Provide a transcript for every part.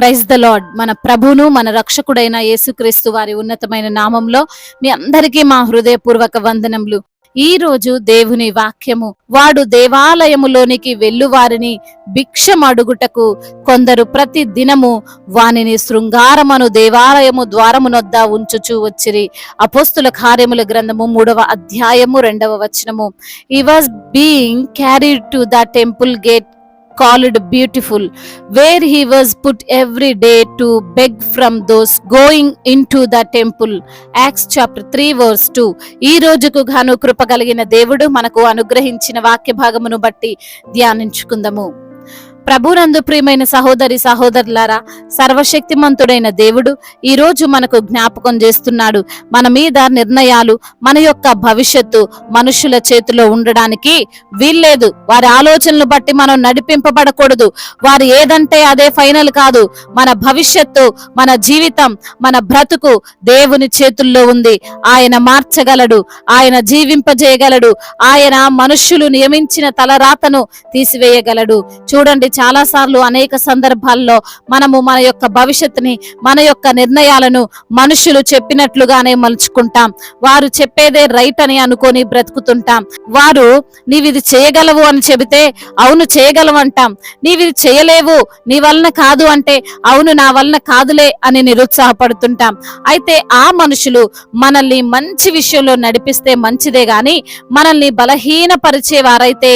Praise the lord. మన ప్రభును మన రక్షకుడైన యేసుక్రీస్తు వారి ఉన్నతమైన నామంలో మీ అందరికీ మా హృదయపూర్వక వందనములు. ఈ రోజు దేవుని వాక్యము, వాడు దేవాలయములోనికి వెళ్ళు వారిని భిక్షమడుగుటకు కొందరు ప్రతి దినము వానిని శృంగారమను దేవాలయము ద్వారమునొద్ద ఉంచుచూ వచ్చిరి. అపోస్తుల కార్యముల గ్రంథము 3వ అధ్యాయము 2వ వచనము. He was being carried to the temple gate called Beautiful, where he was put every day to beg from those going into the temple. Acts chapter 3 verse 2. ఈ రోజుకు గాను కృప కలిగిన దేవుడు మనకు అనుగ్రహించిన వాక్య భాగమును బట్టి ధ్యానించుకుందాము. ప్రభునందు ప్రియమైన సహోదరి సహోదరులారా, సర్వశక్తిమంతుడైన దేవుడు ఈ రోజు మనకు జ్ఞాపకం చేస్తున్నాడు. మన మీద నిర్ణయాలు, మన యొక్క భవిష్యత్తు మనుషుల చేతిలో ఉండడానికి వీల్లేదు. వారి ఆలోచనలు బట్టి మనం నడిపింపబడకూడదు. వారు ఏదంటే అదే ఫైనల్ కాదు. మన భవిష్యత్తు, మన జీవితం, మన బ్రతుకు దేవుని చేతుల్లో ఉంది. ఆయన మార్చగలడు, ఆయన జీవింపజేయగలడు, ఆయన మనుష్యులు నియమించిన తలరాతను తీసివేయగలడు. చూడండి, చాలా సార్లు అనేక సందర్భాల్లో మనము మన యొక్క భవిష్యత్తుని, మన యొక్క నిర్ణయాలను మనుషులు చెప్పినట్లుగానే మలుచుకుంటాం. వారు చెప్పేదే రైట్ అని అనుకొని బ్రతుకుతుంటాం. వారు నీవిది చేయగలవు అని చెబితే అవును చేయగలవు అంటాం. నీవిది చేయలేవు, నీ వలన కాదు అంటే అవును నా వలన కాదులే అని నిరుత్సాహపడుతుంటాం. అయితే ఆ మనుషులు మనల్ని మంచి విషయంలో నడిపిస్తే మంచిదే గాని మనల్ని బలహీనపరిచేవారైతే,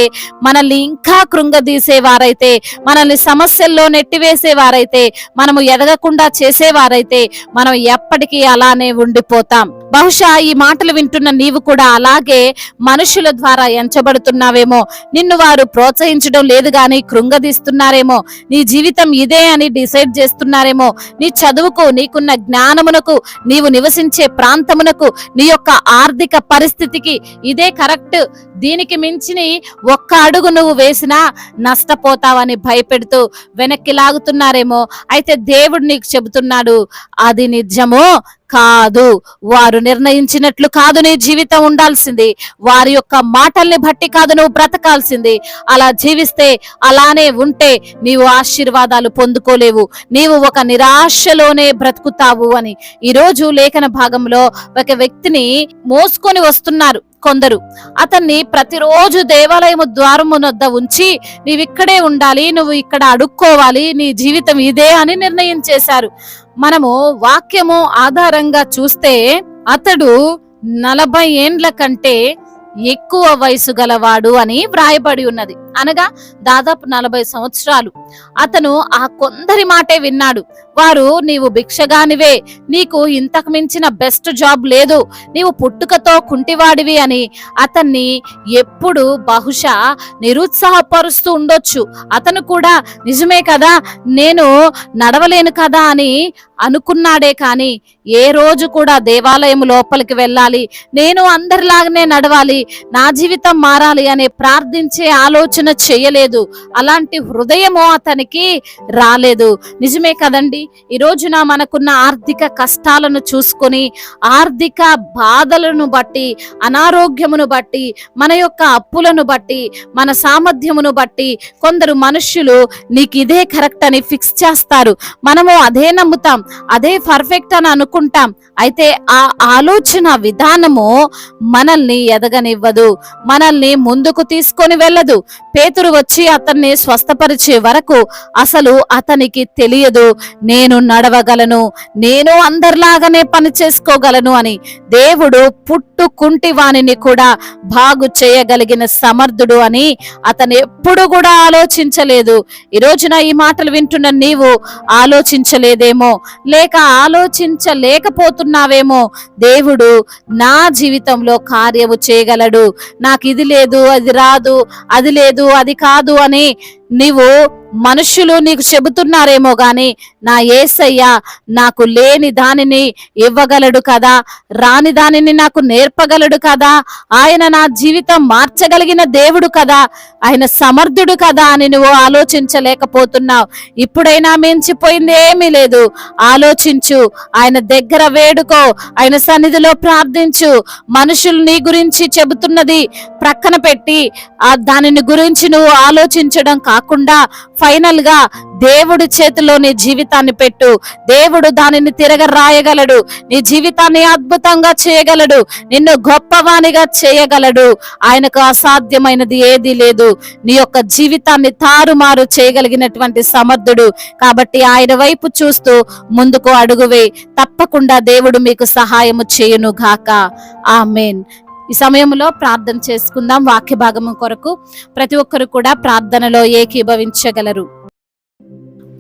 మనల్ని ఇంకా కృంగదీసేవారైతే, మనల్ని సమస్యల్లో నెట్టివేసేవారైతే, మనము ఎదగకుండా చేసేవారైతే మనం ఎప్పటికీ అలానే ఉండిపోతాం. బహుశా ఈ మాటలు వింటున్న నీవు కూడా అలాగే మనుషుల ద్వారా ఎంచబడుతున్నావేమో. నిన్ను వారు ప్రోత్సహించడం లేదు గాని కృంగదీస్తున్నారేమో. నీ జీవితం ఇదే అని డిసైడ్ చేస్తున్నారేమో. నీ చదువుకు, నీకున్న జ్ఞానమునకు, నీవు నివసించే ప్రాంతమునకు, నీ యొక్క ఆర్థిక పరిస్థితికి ఇదే కరెక్ట్, దీనికి మించిని ఒక్క అడుగు నువ్వు వేసినా నష్టపోతావని భయపెడుతూ వెనక్కి లాగుతున్నారేమో. అయితే దేవుడు నీకు చెబుతున్నాడు, అది నిజమో కాదు. వారు నిర్ణయించినట్లు కాదు నీ జీవితం ఉండాల్సింది. వారి యొక్క మాటల్ని బట్టి కాదు నువ్వు బ్రతకాల్సింది. అలా జీవిస్తే, అలానే ఉంటే నీవు ఆశీర్వాదాలు పొందుకోలేవు. నీవు ఒక నిరాశలోనే బ్రతుకుతావు అని ఈరోజు లేఖన భాగంలో ఒక వ్యక్తిని మోసుకొని వస్తున్నారు కొందరు. అతన్ని ప్రతిరోజు దేవాలయము ద్వారమునొద్ద ఉంచి నీవిక్కడే ఉండాలి, నువ్వు ఇక్కడ అడుక్కోవాలి, నీ జీవితం ఇదే అని నిర్ణయం చేశారు. మనము వాక్యము ఆధారంగా చూస్తే అతడు 40 ఏండ్ల కంటే ఎక్కువ వయసు గలవాడు అని వ్రాయబడి ఉన్నది. అనగా దాదాపు 40 సంవత్సరాలు అతను ఆ కొందరి మాటే విన్నాడు. వారు నీవు భిక్షగానివే, నీకు ఇంతకు మించిన బెస్ట్ జాబ్ లేదు, నీవు పుట్టుకతో కుంటివాడివి అని అతన్ని ఎప్పుడు బహుశా నిరుత్సాహపరుస్తూ ఉండొచ్చు. అతను కూడా నిజమే కదా, నేను నడవలేను కదా అని అనుకున్నాడే కానీ ఏ రోజు కూడా దేవాలయం లోపలికి వెళ్ళాలి, నేను అందరిలాగానే నడవాలి, నా జీవితం మారాలి అనే ప్రార్థించే ఆలోచన చేయలేదు. అలాంటి హృదయము అతనికి రాలేదు. నిజమే కదండి, ఈ రోజున మనకున్న ఆర్థిక కష్టాలను చూసుకొని, ఆర్థిక బాధలను బట్టి, అనారోగ్యమును బట్టి, మన యొక్క అప్పులను బట్టి, మన సామర్థ్యమును బట్టి కొందరు మనుష్యులు నీకు ఇదే కరెక్ట్ అని ఫిక్స్ చేస్తారు. మనము అదే నమ్ముతాం, అదే పర్ఫెక్ట్ అని అనుకుంటాం. అయితే ఆ ఆలోచన విధానము మనల్ని ఎదగనివ్వదు, మనల్ని ముందుకు తీసుకొని వెళ్ళదు. పేతురు వచ్చి అతన్ని స్వస్థపరిచే వరకు అసలు అతనికి తెలియదు, నేను నడవగలను, నేను అందరిలాగానే పని చేసుకోగలను అని. దేవుడు పుట్టుకుంటి వానిని కూడా బాగు చేయగలిగిన సమర్థుడు అని అతను ఎప్పుడు కూడా ఆలోచించలేదు. ఈ రోజున ఈ మాటలు వింటున్న నీవు ఆలోచించలేదేమో, లేక ఆలోచించలేకపోతున్నావేమో. దేవుడు నా జీవితంలో కార్యము చేయగలడు, నాకు ఇది లేదు, అది రాదు, అది లేదు, అది కాదు అని నీవు మనుషులు నీకు చెబుతున్నారేమో గాని నా యేసయ్య నాకు లేని దానిని ఇవ్వగలడు కదా, రాని దానిని నాకు నేర్పగలడు కదా, ఆయన నా జీవితం మార్చగలిగిన దేవుడు కదా, ఆయన సమర్థుడు కదా అని నువ్వు ఆలోచించలేకపోతున్నావు. ఇప్పుడైనా మించిపోయింది ఏమీ లేదు. ఆలోచించు, ఆయన దగ్గర వేడుకో, ఆయన సన్నిధిలో ప్రార్థించు. మనుషులు నీ గురించి చెబుతున్నది ప్రక్కన పెట్టి దానిని గురించి నువ్వు ఆలోచించడం కాకుండా ఫైనల్ గా దేవుడి చేతిలో నీ జీవితాన్ని పెట్టు. దేవుడు దానిని తిరగరాయగలడు. నీ జీవితాన్ని అద్భుతంగా చేయగలడు. నిన్ను గొప్పవానిగా చేయగలడు. ఆయనకు అసాధ్యమైనది ఏదీ లేదు. నీ యొక్క జీవితాన్ని తారుమారు చేయగలిగినటువంటి సమర్థుడు. కాబట్టి ఆయన వైపు చూస్తూ ముందుకు అడుగువే. తప్పకుండా దేవుడు మీకు సహాయము చేయును గాక. ఆమేన్. ఈ సమయంలో ప్రార్థన చేసుకుందాం. వాక్య భాగము కొరకు ప్రతి ఒక్కరు కూడా ప్రార్థనలో ఏకీభవించగలరు.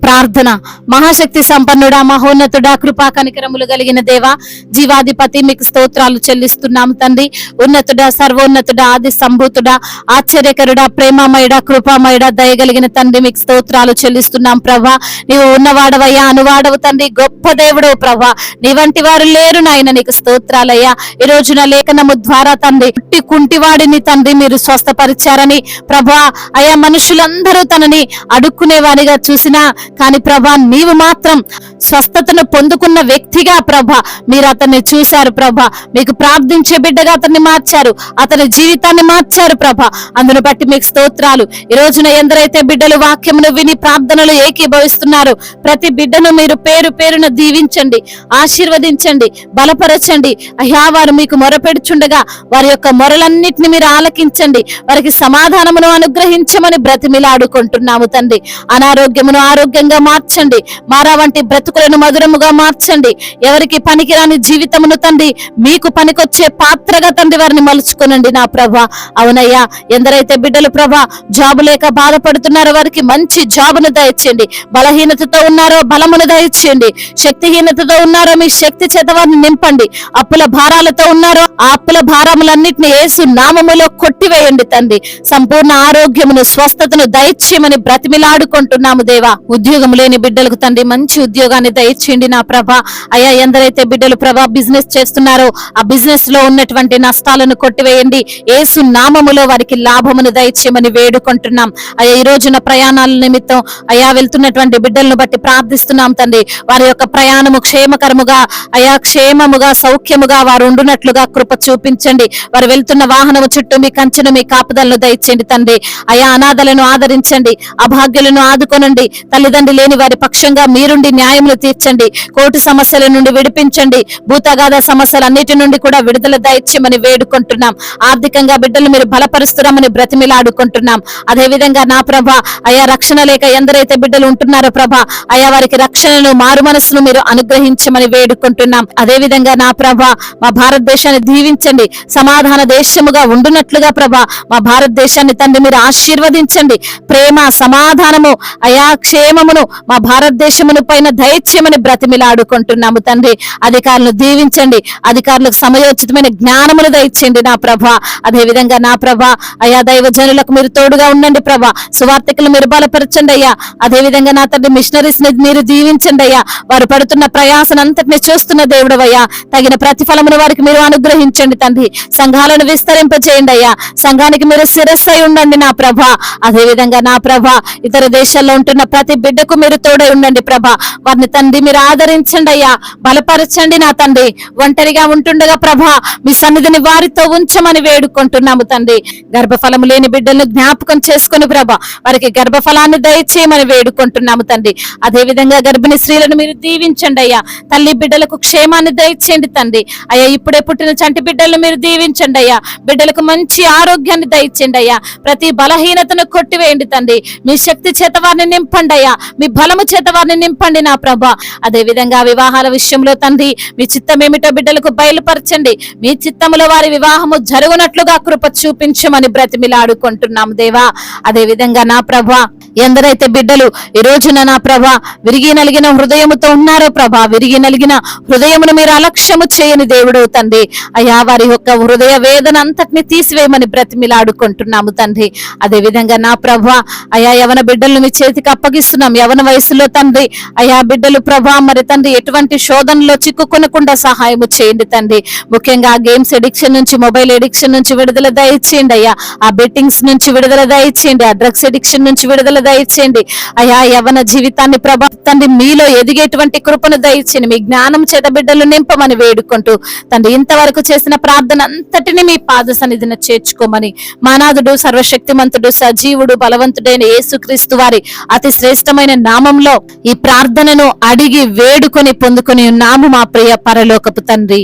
ప్రార్థన. మహాశక్తి సంపన్నుడా, మహోన్నతుడా, కృపా కనికరములు కలిగిన దేవా, జీవాధిపతి, మీకు స్తోత్రాలు చెల్లిస్తున్నాము తండ్రి. ఉన్నతుడా, సర్వోన్నతుడా, ఆది సంభూతుడా, ఆశ్చర్యకరుడా, ప్రేమమయుడా, కృపామయుడా, దయగలిగిన తండ్రి, మీకు స్తోత్రాలు చెల్లిస్తున్నాం ప్రభా. నీవు ఉన్నవాడవయ్యా, అనువాడవు తండ్రి, గొప్ప దేవుడవు ప్రభా. నీ వంటి వారు లేరు నాయన, నీకు స్తోత్రాలయ్యా. ఈ రోజున లేఖనము ద్వారా తండ్రి కుంటివాడిని తండ్రి మీరు స్వస్థపరిచారని ప్రభా. అయా మనుషులందరూ తనని అడుక్కునే వారిగా చూసినా కానీ ప్రభా నీవు మాత్రం స్వస్థతను పొందుకున్న వ్యక్తిగా ప్రభా మీరు అతన్ని చూశారు ప్రభా. మీకు ప్రార్థించే బిడ్డగా అతన్ని మార్చారు, అతని జీవితాన్ని మార్చారు ప్రభా. అందును బట్టి మీకు స్తోత్రాలు. ఈ రోజున ఎందరైతే బిడ్డలు వాక్యమును విని ప్రార్థనలు ఏకీభవిస్తున్నారు, ప్రతి బిడ్డను మీరు పేరు పేరున దీవించండి, ఆశీర్వదించండి, బలపరచండి. అయ్యా వారు మీకు మొరపెడుచుండగా వారి యొక్క మొరలన్నిటిని మీరు ఆలకించండి. వారికి సమాధానమును అనుగ్రహించమని బ్రతిమిలాడుకుంటున్నాము తండ్రి. అనారోగ్యమును ఆరోగ్యంగా మార్చండి. మారా వంటి బ్రతుకులను మధురముగా మార్చండి. ఎవరికి పనికిరాని జీవితమును తండ్రి మీకు పనికొచ్చే పాత్రగా తండ్రి వారిని మలుచుకోనండి నా ప్రభా. అవునయ్యా, ఎందరైతే బిడ్డలు ప్రభా జాబు లేక బాధపడుతున్నారో వారికి మంచి జాబును దయచేయండి. బలహీనతతో ఉన్నారో బలమును దయచేయండి. శక్తిహీనతతో ఉన్నారో మీ శక్తి చేత వారిని నింపండి. అప్పుల భారాలతో ఉన్నారో ఆ అప్పుల భారములన్నిటిని యేసు నామములో కొట్టివేయండి తండ్రి. సంపూర్ణ ఆరోగ్యమును స్వస్థతను దయచేయమని బ్రతిమిలాడుకుంటున్నాము దేవా. ఉద్యోగం లేని బిడ్డలకు తండ్రి మంచి ఉద్యోగాన్ని దయచేయండి నా ప్రభా. అయ్యా ఎందరైతే బిడ్డలు ప్రభా బిజినెస్ చేస్తున్నారో ఆ బిజినెస్ లో ఉన్నటువంటి నష్టాలను కొట్టివేయండి. యేసు నామములో వారికి లాభమును దయచేయమని వేడుకుంటున్నాం. అయ్యా ఈ రోజున ప్రయాణాల నిమిత్తం అయ్యా వెళ్తున్నటువంటి బిడ్డలను బట్టి ప్రార్థిస్తున్నాం తండ్రి. వారి యొక్క ప్రయాణము క్షేమకరముగా అయ్యా క్షేమముగా సౌఖ్యముగా వారు ఉండునట్లుగా కృప చూపించండి. వారు వెళ్తున్న వాహనము చుట్టూ మీ కంచెను మీ కాపుదలను దయచేయండి తండ్రి. అయ్యా అనాథలను ఆదరించండి, అభాగ్యులను ఆదుకొనండి. తల్లిదండ్రి లేని వారి పక్షంగా మీరుండి న్యాయములు తీర్చండి. కోర్టు సమస్యల నుండి విడిపించండి. భూతగాథ సమస్యలన్నిటి నుండి కూడా విడుదల దయచేయమని వేడుకుంటున్నాం. ఆర్థికంగా బిడ్డలు మీరు బలపరుస్తున్నామని బ్రతిమిలాడుకుంటున్నాం. అదే విధంగా నా ప్రభా అయా రక్షణ లేక ఎందరైతే బిడ్డలు ఉంటున్నారో ప్రభా అయా వారికి రక్షణను మారు మనస్సును మీరు అనుగ్రహించమని వేడుకుంటున్నాం. అదే విధంగా నా ప్రభా మా భారతదేశాన్ని దీవించండి. సమాధాన దేశముగా ఉండునట్లుగా ప్రభా మా భారతదేశాన్ని తండ్రి మీరు ఆశీర్వదించండి. ప్రేమ సమాధానము అయా క్షేమమును మా భారతదేశమును పైన దయచేయమని బ్రతిమిలాడుకుంటున్నాము తండ్రి. అధికారులను దీవించండి. అధికారులకు సమయోచితమైన జ్ఞానమును దయచేయండి నా ప్రభా. అదే విధంగా నా ప్రభా అయా దైవజనులకు మీరు తోడుగా ఉండండి ప్రభా. సువార్థికులు మీరు బలపరచండి అయ్యా. అదే విధంగా నా తండ్రి మిషనరీస్ ని మీరు దీవించండి అయ్యా. వారు పడుతున్న ప్రయాసనంతటిని చూస్తున్న దేవుడు అయ్యా. తగిన ప్రతిఫలమును వారికి మీరు అనుగ్రహించండి తండ్రి. సంఘాలను విస్తరింపచేయండి అయ్యా. సంఘానికి మీరు శిరస్సు అయి ఉండండి నా ప్రభా. అదే విధంగా నా ప్రభా ఇతర దేశాల్లో ఉంటున్న ప్రతి బిడ్డకు మీరు తోడై ఉండండి ప్రభా. వారిని తండ్రి మీరు ఆదరించండి అయ్యా, బలపరచండి నా తండ్రి. ఒంటరిగా ఉంటుండగా ప్రభా మీ సన్నిధిని వారితో ఉంచమని వేడుకుంటున్నాము తండ్రి. గర్భఫలము లేని బిడ్డలను జ్ఞాపకం చేసుకుని ప్రభా వారికి గర్భఫలాన్ని దయచేయమని వేడుకుంటున్నాము తండ్రి. అదే విధంగా గర్భిణీ స్త్రీలను మీరు దీవించండి అయ్యా. తల్లి బిడ్డలకు క్షేమాన్ని దయచేయండి తండ్రి. అయ్యా ఇప్పుడే పుట్టిన చంటి బిడ్డలను మీరు దీవించండి అయ్యా. బిడ్డలకు మంచి ఆరోగ్యాన్ని దయచేయండి అయ్యా. ప్రతి బలహీనతను కొట్టివేయండి తండ్రి. మీ శక్తి చేత వారిని నింపండి అయ్యా. మీ బలము చేత వారిని నింపండి నా ప్రభా. అదే విధంగా వివాహాల విషయంలో తండ్రి మీ చిత్తం ఏమిటో బిడ్డలకు బయలుపరచండి. మీ చిత్తములో వారి వివాహము జరుగునట్లుగా కృప చూపించమని బ్రతిమిలాడుకుంటున్నాము దేవా. అదే విధంగా నా ప్రభా ఎందరైతే బిడ్డలు ఈ రోజున నా ప్రభా విరిగి నలిగిన హృదయముతో ఉన్నారో ప్రభా విరిగి నలిగిన హృదయమును మీరు అలక్ష్యము చేయని దేవుడు తండ్రి. అయ్యా వారి యొక్క హృదయ వేదన అంతటిని తీసివేయమని బ్రతిమిలాడుకుంటున్నాము తండ్రి. అదే విధంగా నా ప్రభా అయా యవన బిడ్డలను మీ చేతికి అప్పగిస్తున్నాం. యవన వయసులో తండ్రి అయా బిడ్డలు ప్రభా మరి తండ్రి ఎటువంటి శోధనలో చిక్కుకొనకుండా సహాయము చేయండి తండ్రి. ముఖ్యంగా గేమ్స్ ఎడిక్షన్ నుంచి, మొబైల్ ఎడిక్షన్ నుంచి విడుదల దయచేయండి అయ్యా. ఆ బెట్టింగ్స్ నుంచి విడుదల దయచేయండి, ఆ డ్రగ్స్ ఎడిక్షన్ నుంచి విడుదల దయచేయండి అయా. యవన జీవితాన్ని ప్రభా తండ్రి మీలో ఎదిగేటువంటి కృపను దయచేయండి. మీ జ్ఞానం చేత బిడ్డలు నింపమని వేడుకుంటూ తండ్రి ఇంతవరకు చేసిన ప్రార్థన అంతటిని మీ పాద సన్నిధిన చేర్చుకోమని మానాథుడు, సర్వశక్తిమంతుడు, సజీవుడు, బలవంతుడైన యేసుక్రీస్తు వారి అతి శ్రేష్టమైన నామంలో ఈ ప్రార్థనను అడిగి వేడుకొని పొందుకొని ఉన్నాము మా ప్రియ పరలోకపు తండ్రి.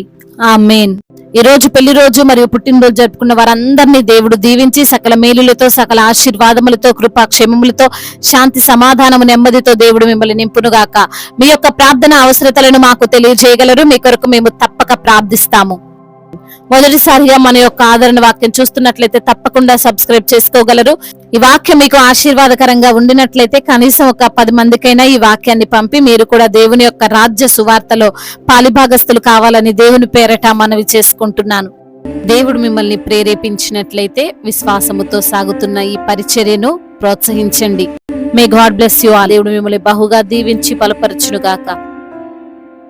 ఆమేన్. ఈ రోజు పెళ్లి రోజు మరియు పుట్టినరోజు జరుపుకున్న వారందరినీ దేవుడు దీవించి సకల మేలులతో, సకల ఆశీర్వాదములతో, కృపా క్షేమములతో, శాంతి సమాధానము నెమ్మదితో దేవుడు మిమ్మల్ని నింపునుగాక. మీ యొక్క ప్రార్థన అవసరతలను మాకు తెలియజేయగలరు. మీ కొరకు మేము తప్పక ప్రార్థిస్తాము. మొదటిసారిగా మన యొక్క ఆదరణ వాక్యం చూస్తున్నట్లయితే తప్పకుండా సబ్స్క్రైబ్ చేసుకోగలరు. ఈ వాక్యం మీకు ఆశీర్వాదకరంగా ఉండినట్లయితే కనీసం ఒక 10 మందికైనా ఈ వాక్యాన్ని పంపి మీరు కూడా దేవుని యొక్క రాజ్య సువార్తలో పాలిభాగస్తులు కావాలని దేవుని పేరట మనవి చేసుకుంటున్నాను. దేవుడు మిమ్మల్ని ప్రేరేపించినట్లయితే విశ్వాసముతో సాగుతున్న ఈ పరిచర్యను ప్రోత్సహించండి. May God bless you all. దేవుడు మిమ్మల్ని బహుగా దీవించి బలపరచును గాక.